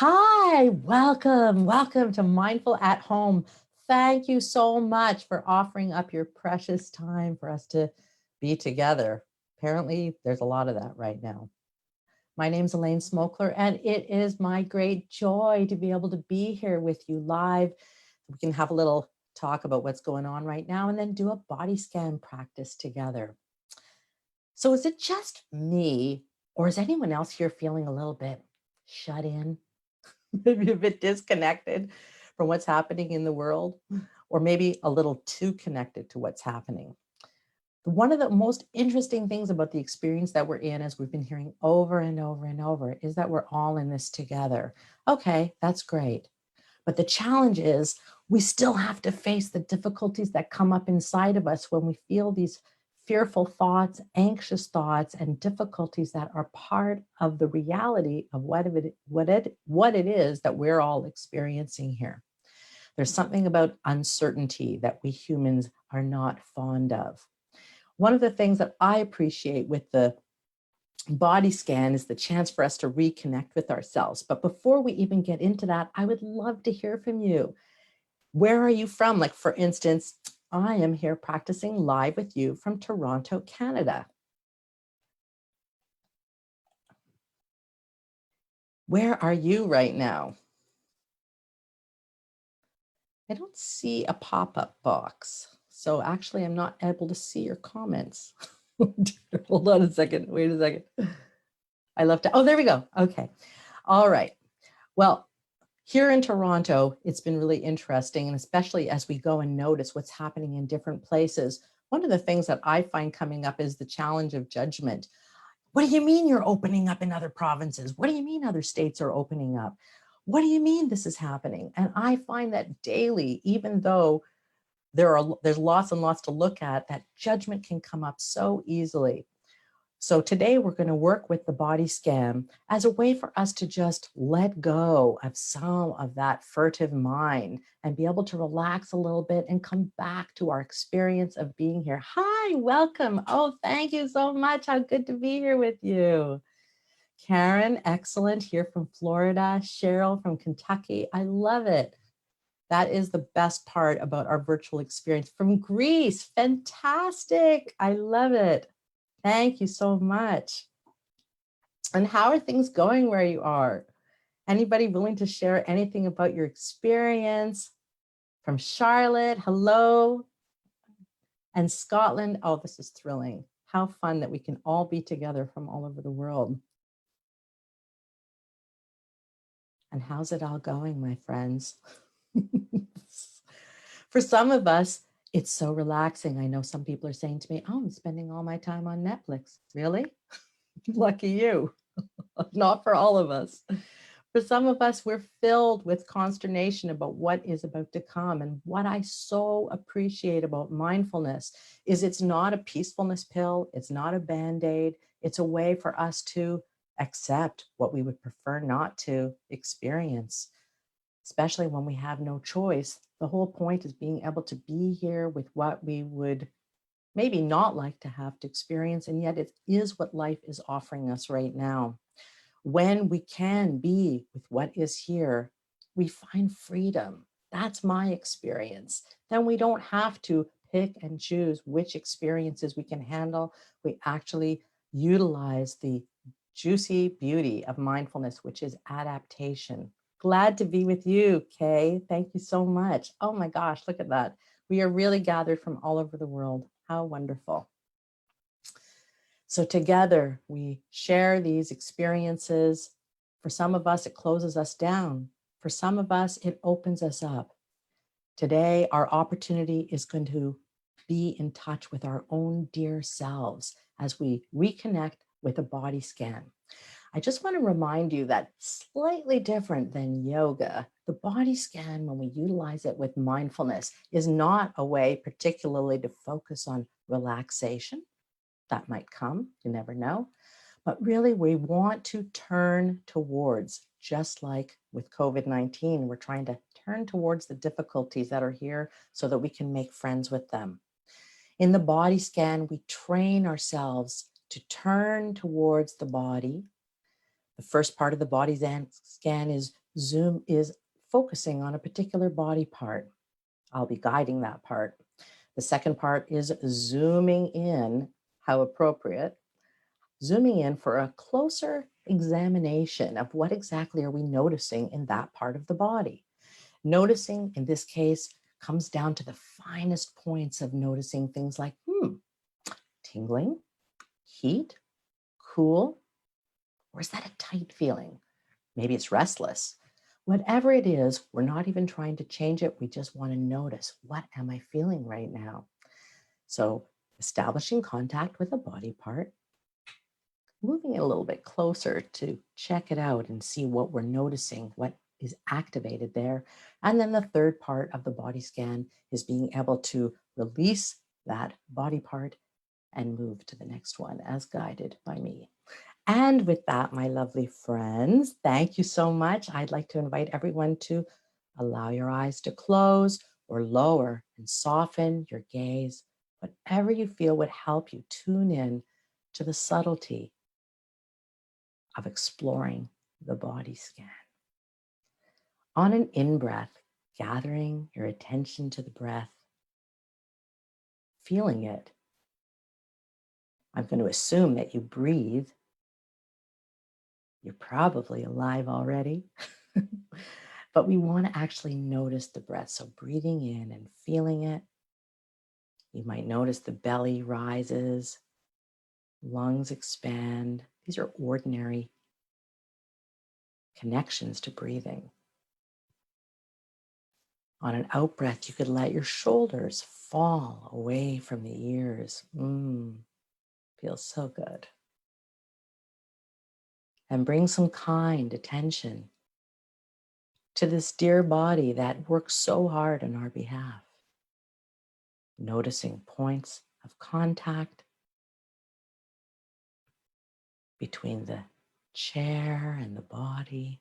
Hi, welcome to Mindful at Home. Thank you so much for offering up your precious time for us to be together. Apparently, there's a lot of that right now. My name's Elaine Smookler, and it is my great joy to be able to be here with you live. We can have a little talk about what's going on right now and then do a body scan practice together. So is it just me, or is anyone else here feeling a little bit shut in? Maybe a bit disconnected from what's happening in the world, or maybe a little too connected to what's happening. One of the most interesting things about the experience that we're in, as we've been hearing over and over and over, is that we're all in this together. Okay, that's great. But the challenge is we still have to face the difficulties that come up inside of us when we feel these fearful thoughts, anxious thoughts, and difficulties that are part of the reality of what it is that we're all experiencing here. There's something about uncertainty that we humans are not fond of. One of the things that I appreciate with the body scan is the chance for us to reconnect with ourselves. But before we even get into that, I would love to hear from you. Where are you from? Like, for instance, I am here practicing live with you from Toronto, Canada. Where are you right now? I don't see a pop-up box. So actually, I'm not able to see your comments. Hold on a second. Wait a second. I left it. Oh, there we go. Okay. All right. Well, here in Toronto, it's been really interesting, and especially as we go and notice what's happening in different places. One of the things that I find coming up is the challenge of judgment. What do you mean you're opening up in other provinces? What do you mean other states are opening up? What do you mean this is happening? And I find that daily, even though there's lots and lots to look at, that judgment can come up so easily. So today we're going to work with the body scan as a way for us to just let go of some of that furtive mind and be able to relax a little bit and come back to our experience of being here. Hi, welcome. Oh, thank you so much. How good to be here with you. Karen, excellent, here from Florida. Cheryl from Kentucky. I love it. That is the best part about our virtual experience. From Greece, fantastic. I love it. Thank you so much. And how are things going where you are? Anybody willing to share anything about your experience? From Charlotte, hello. And Scotland, oh, this is thrilling. How fun that we can all be together from all over the world. And how's it all going, my friends? For some of us, it's so relaxing. I know some people are saying to me, oh, I'm spending all my time on Netflix. Really? Lucky you. Not for all of us. For some of us, we're filled with consternation about what is about to come. And what I so appreciate about mindfulness is it's not a peacefulness pill. It's not a Band-Aid. It's a way for us to accept what we would prefer not to experience, especially when we have no choice. The whole point is being able to be here with what we would maybe not like to have to experience, and yet it is what life is offering us right now. When we can be with what is here, we find freedom. That's my experience. Then we don't have to pick and choose which experiences we can handle. We actually utilize the juicy beauty of mindfulness, which is adaptation. Glad to be with you, Kay. Thank you so much. Oh my gosh, look at that. We are really gathered from all over the world. How wonderful. So together we share these experiences. For some of us, it closes us down. For some of us, it opens us up. Today, our opportunity is going to be in touch with our own dear selves as we reconnect with a body scan. I just want to remind you that slightly different than yoga, the body scan, when we utilize it with mindfulness, is not a way particularly to focus on relaxation. That might come, you never know. But really, we want to turn towards, just like with COVID-19, we're trying to turn towards the difficulties that are here so that we can make friends with them. In the body scan, we train ourselves to turn towards the body. The first part of the body scan is Zoom is focusing on a particular body part. I'll be guiding that part. The second part is zooming in, how appropriate, zooming in for a closer examination of what exactly are we noticing in that part of the body. Noticing, in this case, comes down to the finest points of noticing things like, tingling, heat, cool, or is that a tight feeling? Maybe it's restless. Whatever it is, we're not even trying to change it. We just want to notice, what am I feeling right now? So establishing contact with a body part, moving it a little bit closer to check it out and see what we're noticing, what is activated there. And then the third part of the body scan is being able to release that body part and move to the next one as guided by me. And with that, my lovely friends, thank you so much. I'd like to invite everyone to allow your eyes to close or lower and soften your gaze. Whatever you feel would help you tune in to the subtlety of exploring the body scan. On an in-breath, gathering your attention to the breath, feeling it. I'm going to assume that you breathe. You're probably alive already. But we want to actually notice the breath. So breathing in and feeling it. You might notice the belly rises, lungs expand. These are ordinary connections to breathing. On an out breath, you could let your shoulders fall away from the ears. Feels so good. And bring some kind attention to this dear body that works so hard on our behalf. Noticing points of contact between the chair and the body.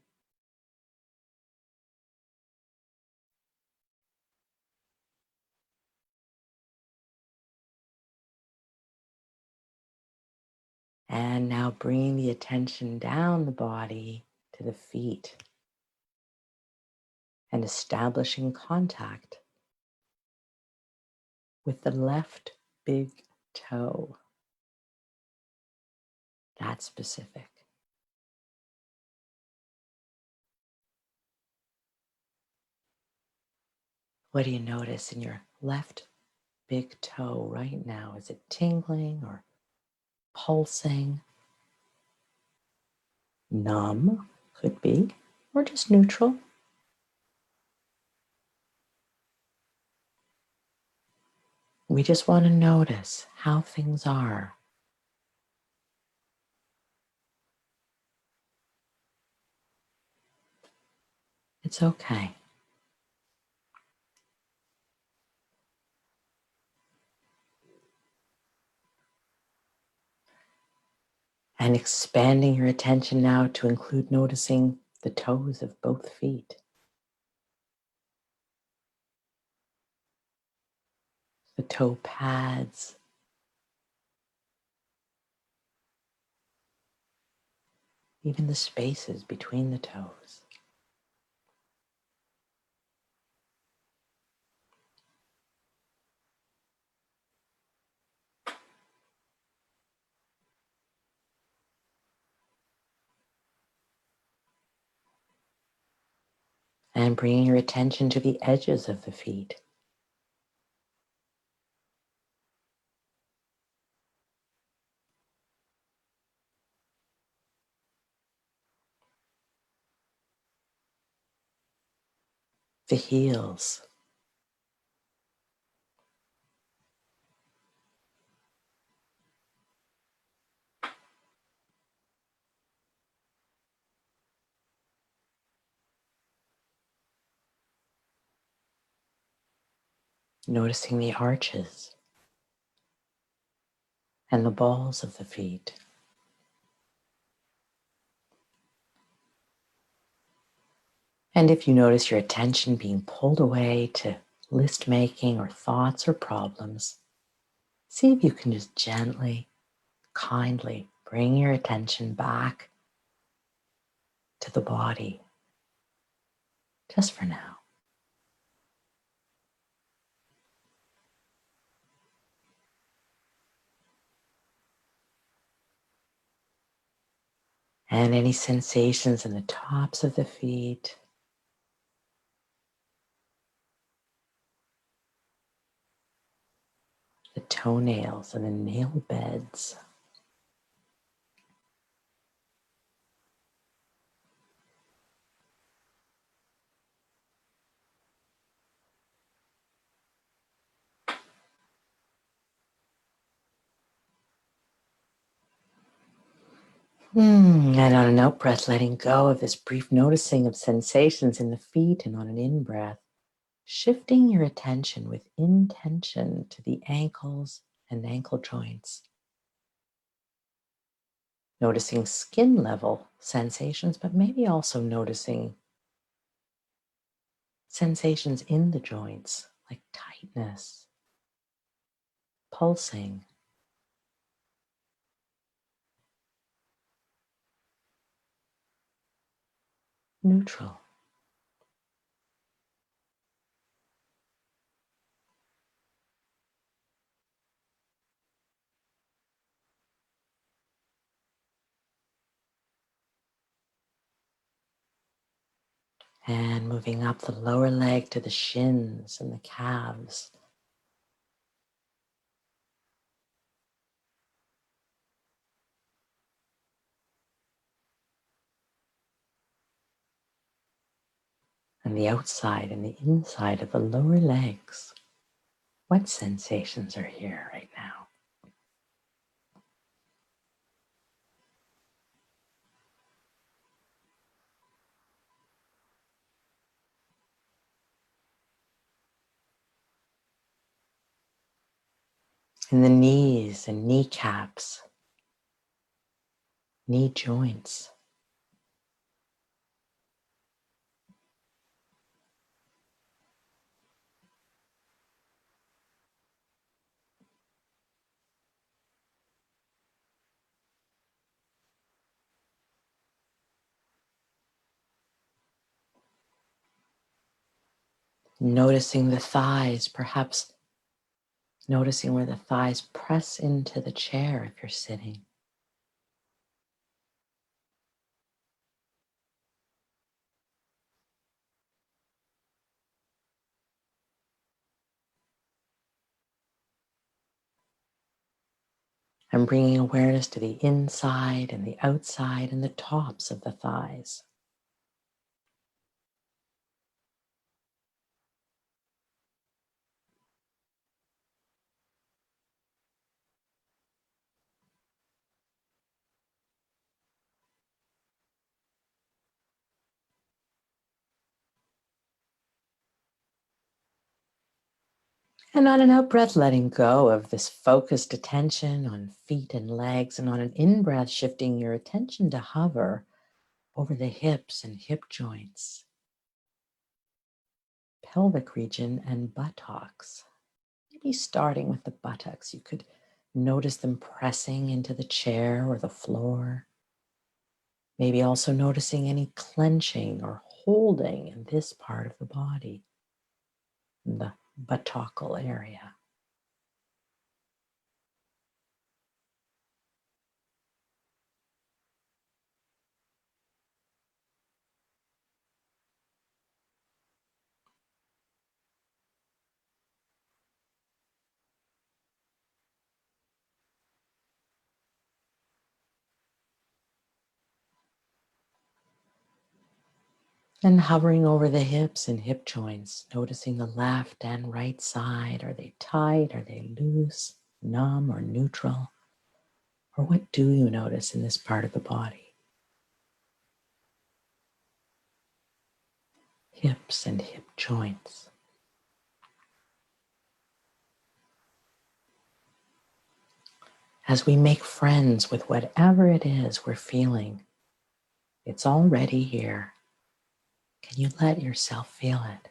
And now bringing the attention down the body to the feet and establishing contact with the left big toe. That's specific. What do you notice in your left big toe right now? Is it tingling or pulsing? Numb, could be, or just neutral. We just want to notice how things are. It's okay. And expanding your attention now to include noticing the toes of both feet. The toe pads. Even the spaces between the toes. And bringing your attention to the edges of the feet. The heels. Noticing the arches and the balls of the feet. And if you notice your attention being pulled away to list making or thoughts or problems, see if you can just gently, kindly bring your attention back to the body. just for now. And any sensations in the tops of the feet, the toenails and the nail beds. And on an out breath, letting go of this brief noticing of sensations in the feet, and on an in breath, shifting your attention with intention to the ankles and ankle joints. Noticing skin level sensations, but maybe also noticing sensations in the joints, like tightness, pulsing, neutral. And moving up the lower leg to the shins and the calves. And the outside and the inside of the lower legs. What sensations are here right now? In the knees and kneecaps, knee joints. Noticing the thighs, perhaps noticing where the thighs press into the chair if you're sitting. And bringing awareness to the inside and the outside and the tops of the thighs. And on an out breath, letting go of this focused attention on feet and legs, and on an in breath, shifting your attention to hover over the hips and hip joints, pelvic region, and buttocks. Maybe starting with the buttocks, you could notice them pressing into the chair or the floor. Maybe also noticing any clenching or holding in this part of the body, in the buttoctal area. And hovering over the hips and hip joints, noticing the left and right side. Are they tight? Are they loose, numb, or neutral? Or what do you notice in this part of the body? Hips and hip joints. As we make friends with whatever it is we're feeling, it's already here. Can you let yourself feel it?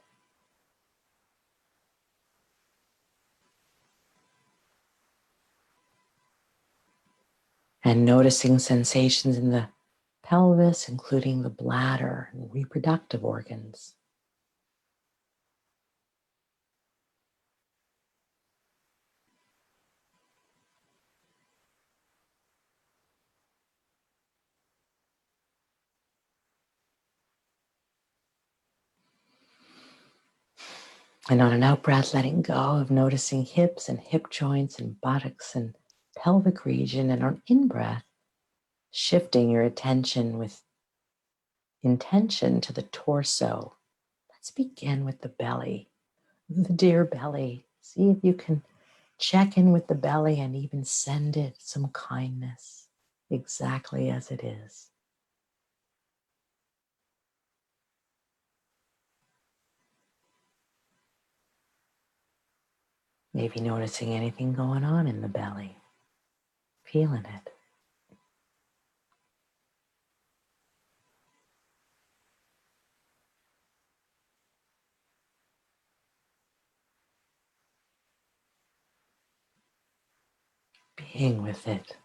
And noticing sensations in the pelvis, including the bladder and reproductive organs. And on an out breath, letting go of noticing hips and hip joints and buttocks and pelvic region. And on in breath, shifting your attention with intention to the torso. Let's begin with the belly, the dear belly. See if you can check in with the belly and even send it some kindness, exactly as it is. Maybe noticing anything going on in the belly, feeling it. Being with it.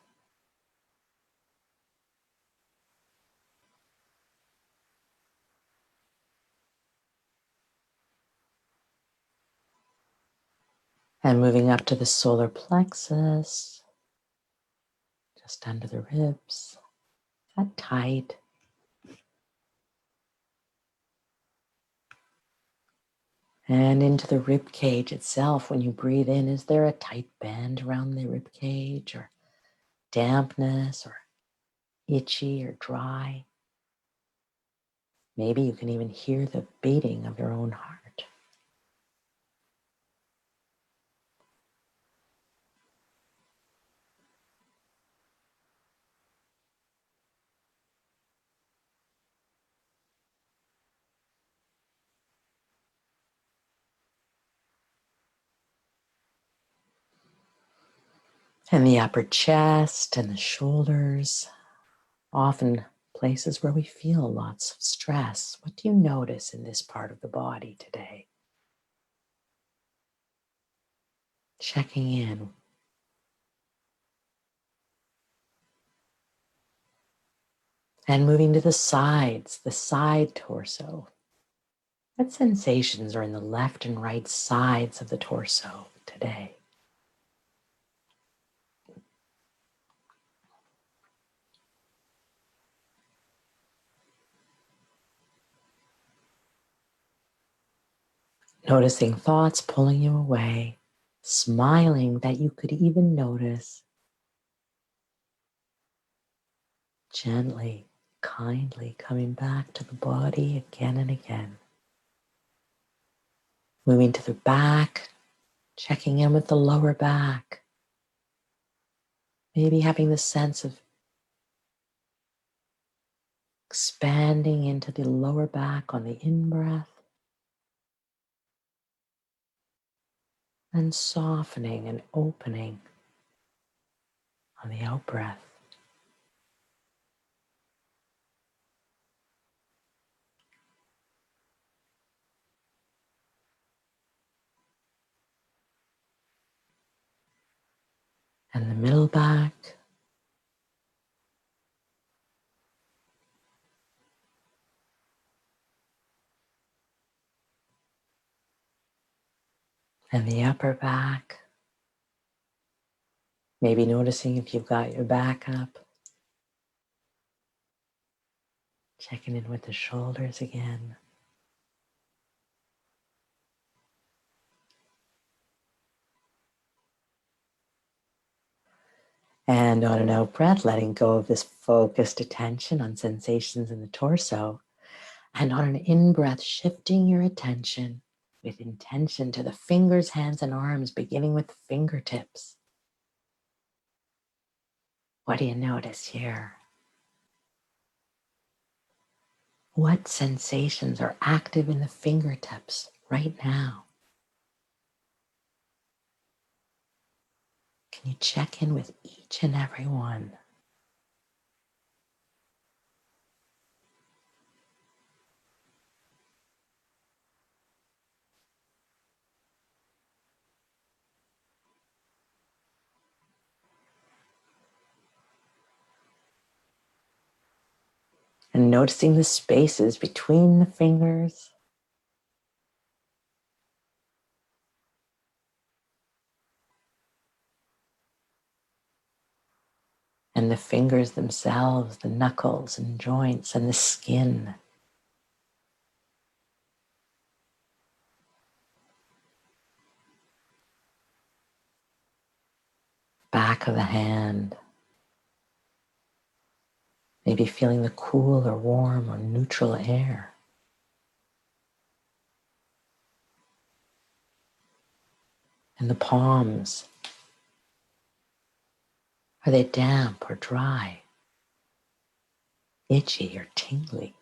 And moving up to the solar plexus, just under the ribs, that tight. And into the rib cage itself. When you breathe in, is there a tight band around the rib cage, or dampness, or itchy or dry? Maybe you can even hear the beating of your own heart. And the upper chest and the shoulders, often places where we feel lots of stress. What do you notice in this part of the body today? Checking in. And moving to the sides, the side torso. What sensations are in the left and right sides of the torso today? Noticing thoughts pulling you away, smiling that you could even notice. Gently, kindly coming back to the body again and again. Moving to the back, checking in with the lower back. Maybe having the sense of expanding into the lower back on the in-breath and softening and opening on the out-breath. And the middle back. And the upper back. Maybe noticing if you've got your back up. Checking in with the shoulders again. And on an out breath, letting go of this focused attention on sensations in the torso. And on an in breath, shifting your attention with intention to the fingers, hands, and arms, beginning with the fingertips. What do you notice here? What sensations are active in the fingertips right now? Can you check in with each and every one? And noticing the spaces between the fingers. And the fingers themselves, the knuckles and joints and the skin. back of the hand, maybe feeling the cool or warm or neutral air. And the palms, are they damp or dry, itchy or tingly,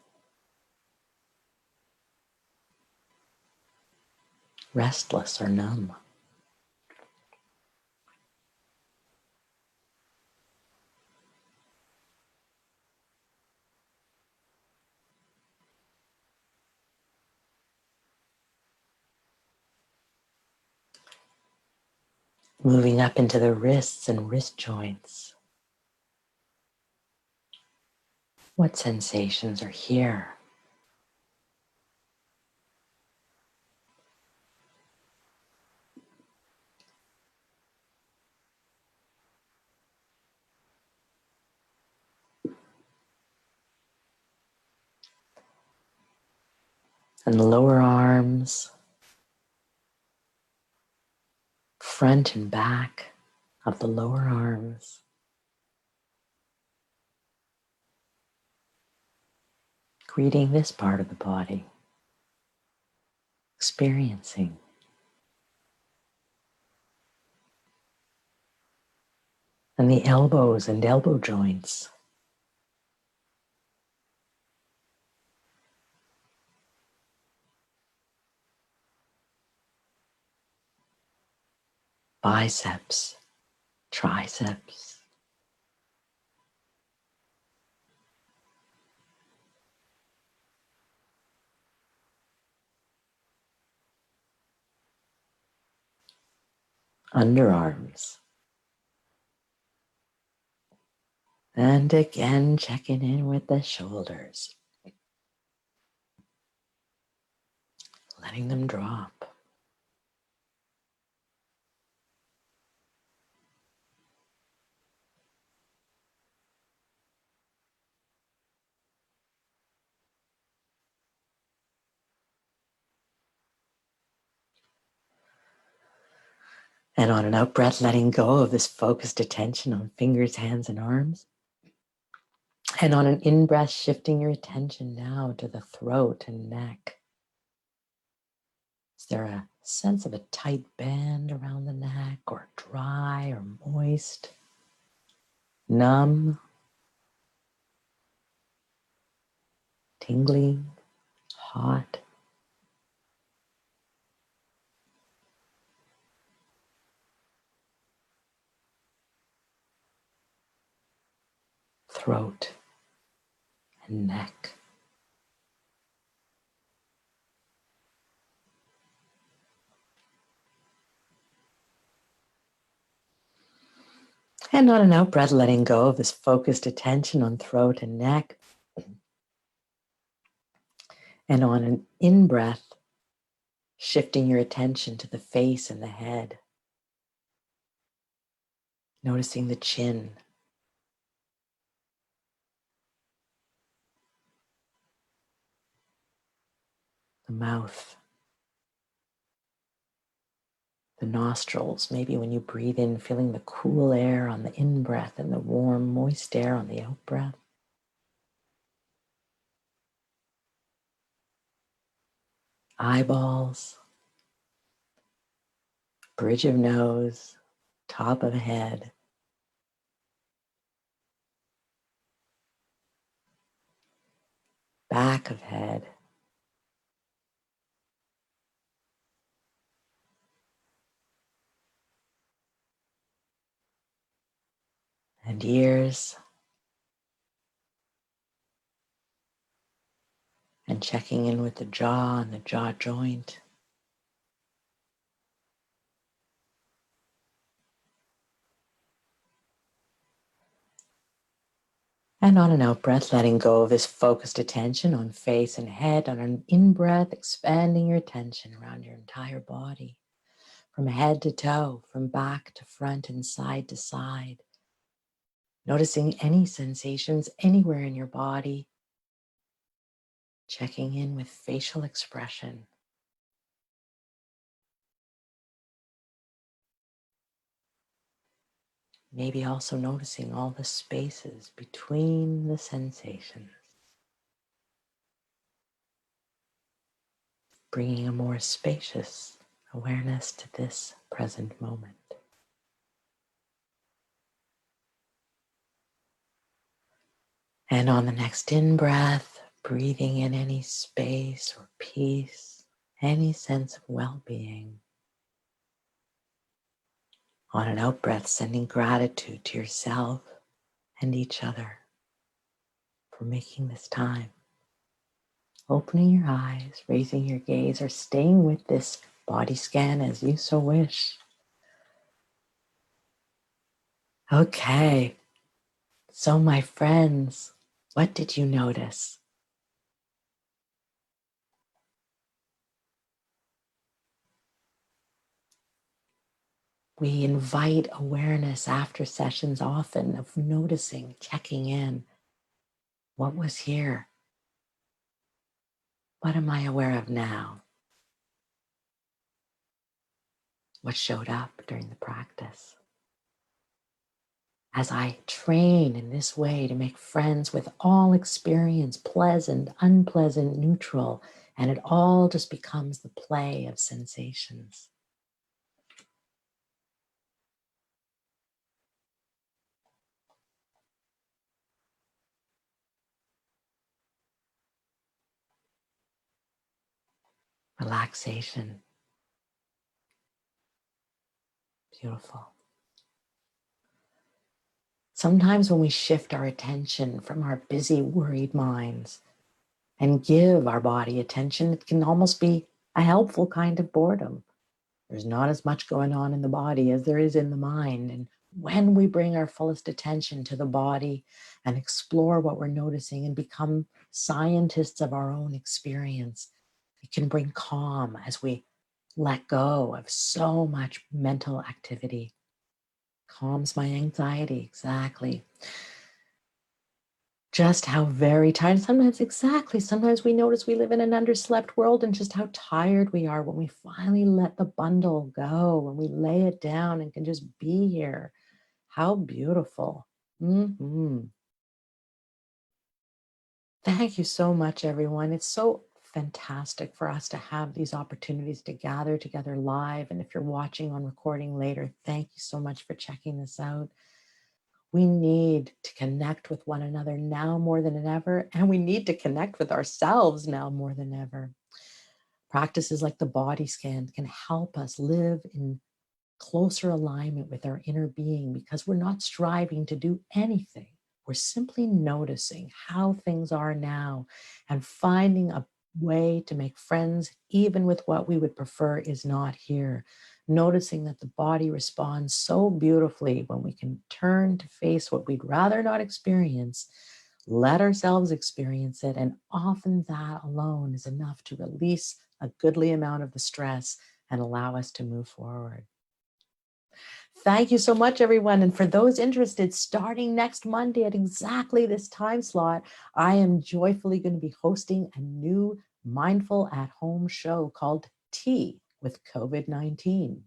restless or numb? Moving up into the wrists and wrist joints. What sensations are here? And the lower arms, front and back of the lower arms. Greeting this part of the body, experiencing. And the elbows and elbow joints. Biceps, triceps. Underarms. And again, checking in with the shoulders. Letting them drop. And on an out breath, letting go of this focused attention on fingers, hands, and arms. And on an in breath, shifting your attention now to the throat and neck. Is there a sense of a tight band around the neck, or dry or moist, numb, tingling, hot? Throat and neck. And on an out breath, letting go of this focused attention on throat and neck. And on an in breath, shifting your attention to the face and the head. Noticing the chin. The mouth. The nostrils. Maybe when you breathe in, feeling the cool air on the in breath and the warm, moist air on the out breath. Eyeballs. Bridge of nose. Top of head. Back of head. And ears. And checking in with the jaw and the jaw joint. And on an out breath, letting go of this focused attention on face and head. On an in breath, expanding your attention around your entire body, from head to toe, from back to front and side to side. Noticing any sensations anywhere in your body. Checking in with facial expression. Maybe also noticing all the spaces between the sensations, bringing a more spacious awareness to this present moment. And on the next in-breath, breathing in any space or peace, any sense of well-being. On an out-breath, sending gratitude to yourself and each other for making this time. Opening your eyes, raising your gaze, or staying with this body scan as you so wish. Okay, so my friends, what did you notice? We invite awareness after sessions often of noticing, checking in. What was here? What am I aware of now? What showed up during the practice? As I train in this way to make friends with all experience, pleasant, unpleasant, neutral, and it all just becomes the play of sensations. Relaxation. Beautiful. Sometimes when we shift our attention from our busy, worried minds and give our body attention, it can almost be a helpful kind of boredom. There's not as much going on in the body as there is in the mind. And when we bring our fullest attention to the body and explore what we're noticing and become scientists of our own experience, it can bring calm as we let go of so much mental activity. Calms my anxiety, exactly. Just how very tired, sometimes exactly, sometimes we notice we live in an underslept world and just how tired we are when we finally let the bundle go, when we lay it down and can just be here. How beautiful. Thank you so much, everyone. It's so fantastic for us to have these opportunities to gather together live. And if you're watching on recording later, thank you so much for checking this out. We need to connect with one another now more than ever, and we need to connect with ourselves now more than ever. Practices like the body scan can help us live in closer alignment with our inner being because we're not striving to do anything. We're simply noticing how things are now and finding a way to make friends even with what we would prefer is not here. Noticing that the body responds so beautifully when we can turn to face what we'd rather not experience, let ourselves experience it, and often that alone is enough to release a goodly amount of the stress and allow us to move forward. Thank you so much, everyone. And for those interested, starting next Monday at exactly this time slot, I am joyfully going to be hosting a new mindful at home show called Tea with COVID-19.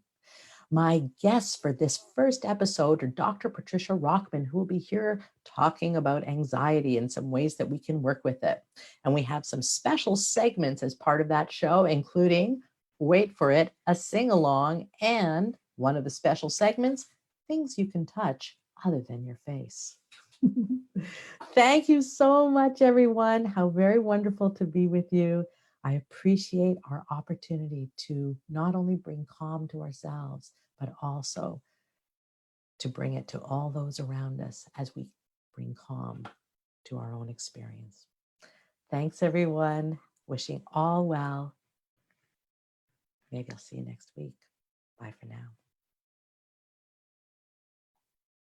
My guests for this first episode are Dr. Patricia Rockman, who will be here talking about anxiety and some ways that we can work with it. And we have some special segments as part of that show, including, wait for it, a sing-along, and one of the special segments, things you can touch other than your face. Thank you so much, everyone. How very wonderful to be with you. I appreciate our opportunity to not only bring calm to ourselves, but also to bring it to all those around us as we bring calm to our own experience. Thanks, everyone. Wishing all well. Maybe I'll see you next week. Bye for now.